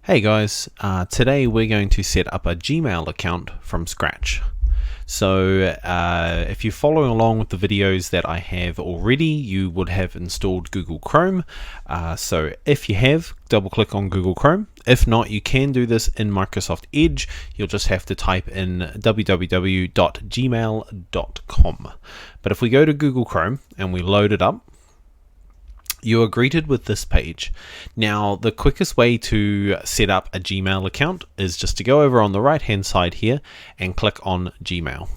Hey guys, today we're going to set up a Gmail account from scratch. So if you're following along with the videos that I have already, you would have installed Google Chrome. So if you have, double click on Google Chrome. If not, you can do this in Microsoft Edge. You'll just have to type in www.gmail.com. But if we go to Google Chrome and we load it up, you are greeted with this page. Now, the quickest way to set up a Gmail account is just to go over on the right hand side here and click on Gmail.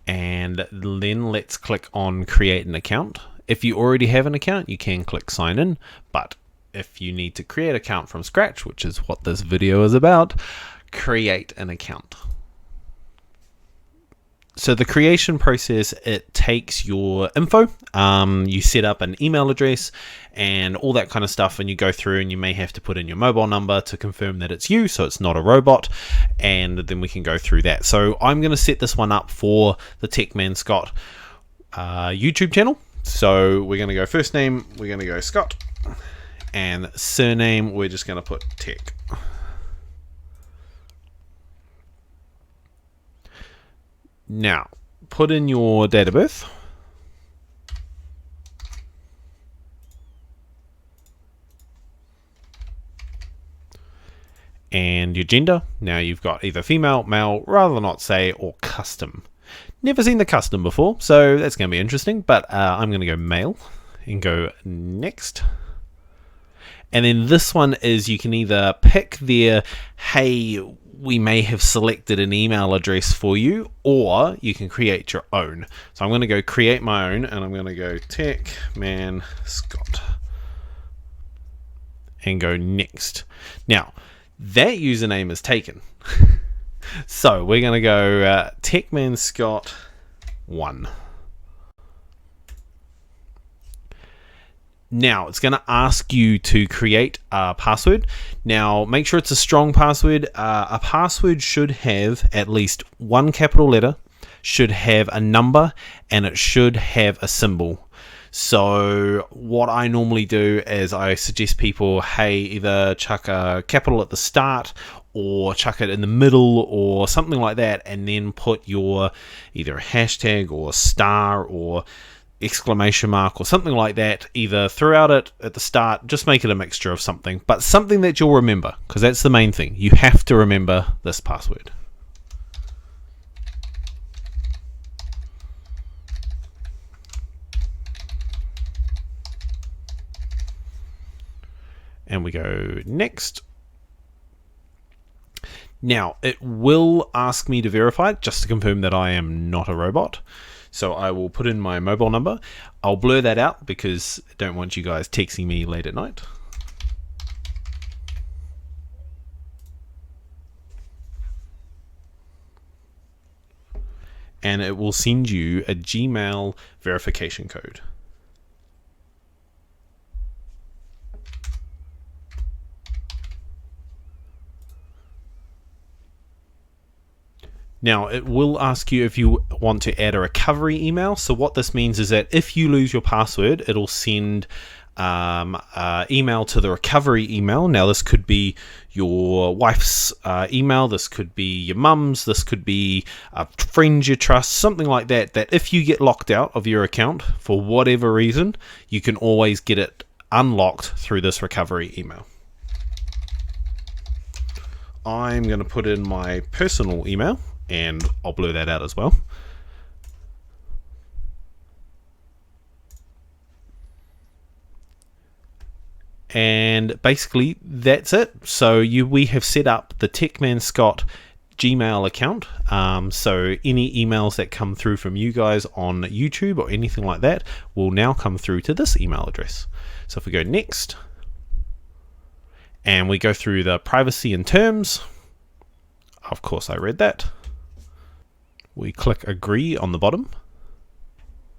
And then let's click on create an account. If you already have an account, you can click sign in, but if you need to create an account from scratch, which is what this video is about, create an account. So the creation process, it takes your info, you set up an email address and all that kind of stuff, and you go through and you may have to put in your mobile number to confirm that it's you, so it's not a robot, and then we can go through that. So I'm going to set this one up for the Techman Scott YouTube channel. So we're going to go first name, we're going to go Scott, and surname, we're just going to put Tech. Now, put in your date of birth. And your gender. Now you've got either female, male, rather not say, or custom. Never seen the custom before, so that's going to be interesting, but I'm going to go male and go next. And then this one is you can either pick their, hey, we may have selected an email address for you, or you can create your own. So I'm going to go create my own, and I'm going to go Techman Scott and go next. Now, that username is taken. So we're going to go Techman Scott 1. Now, it's going to ask you to create a password. Now, make sure it's a strong password. A password should have at least one capital letter, should have a number, and it should have a symbol. So what I normally do is I suggest people, hey, either chuck a capital at the start or chuck it in the middle or something like that, and then put your either a hashtag or star or exclamation mark or something like that, either throughout it at the start. Just make it a mixture of something, but something that you'll remember, because that's the main thing. You have to remember this password. And we go next. Now, it will ask me to verify it just to confirm that I am not a robot. So I will put in my mobile number. I'll blur that out because I don't want you guys texting me late at night. And it will send you a Gmail verification code. Now, it will ask you if you want to add a recovery email. So what this means is that if you lose your password, it'll send email to the recovery email. Now, this could be your wife's email. This could be your mum's. This could be a friend you trust, something like that, that if you get locked out of your account for whatever reason, you can always get it unlocked through this recovery email. I'm going to put in my personal email, and I'll blur that out as well. And basically that's it. So we have set up the Techman Scott Gmail account. So any emails that come through from you guys on YouTube or anything like that will now come through to this email address. So if we go next, and we go through the privacy and terms, of course I read that. We click agree on the bottom,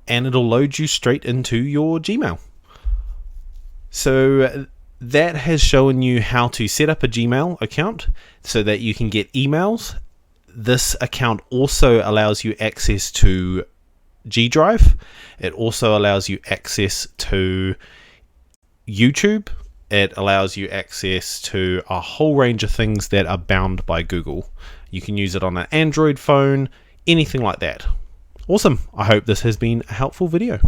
and it'll load you straight into your Gmail. So that has shown you how to set up a Gmail account so that you can get emails. This account also allows you access to G Drive. It also allows you access to YouTube. it allows you access to a whole range of things that are bound by Google. You can use it on an Android phone, anything like that. Awesome. I hope this has been a helpful video.